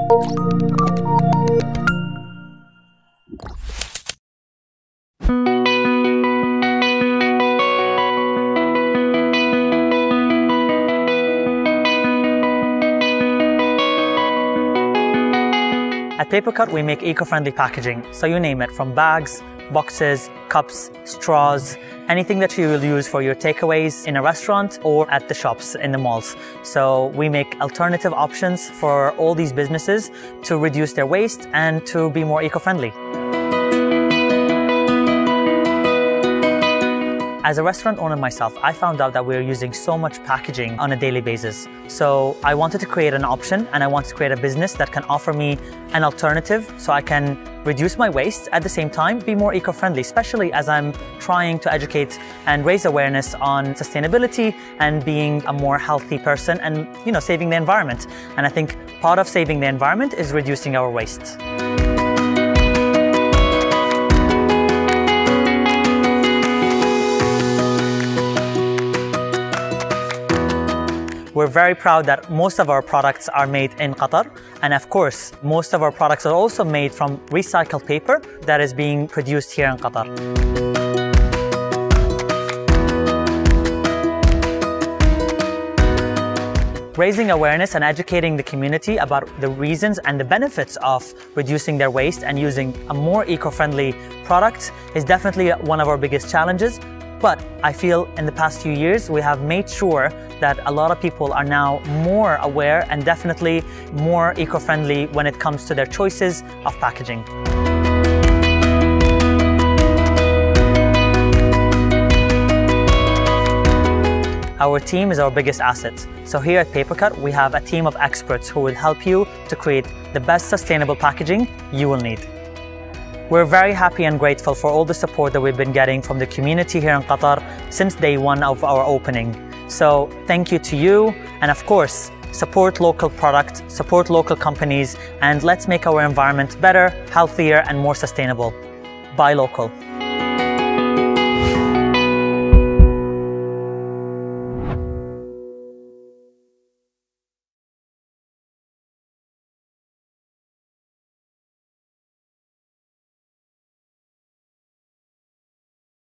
At Papercut, we make eco-friendly packaging, so you name it, from bags, boxes, cups, straws, anything that you will use for your takeaways in a restaurant or at the shops in the malls. So we make alternative options for all these businesses to reduce their waste and to be more eco-friendly. As a restaurant owner myself, I found out that we were using so much packaging on a daily basis. So I wanted to create an option, and I wanted to create a business that can offer me an alternative so I can reduce my waste, at the same time be more eco-friendly, especially as I'm trying to educate and raise awareness on sustainability and being a more healthy person and, saving the environment. And I think part of saving the environment is reducing our waste. We're very proud that most of our products are made in Qatar, and of course, most of our products are also made from recycled paper that is being produced here in Qatar. Raising awareness and educating the community about the reasons and the benefits of reducing their waste and using a more eco-friendly product is definitely one of our biggest challenges. But I feel in the past few years, we have made sure that a lot of people are now more aware and definitely more eco-friendly when it comes to their choices of packaging. Our team is our biggest asset. So here at Papercut, we have a team of experts who will help you to create the best sustainable packaging you will need. We're very happy and grateful for all the support that we've been getting from the community here in Qatar since day one of our opening. So thank you to you, and of course, support local products, support local companies, and let's make our environment better, healthier, and more sustainable. Buy local.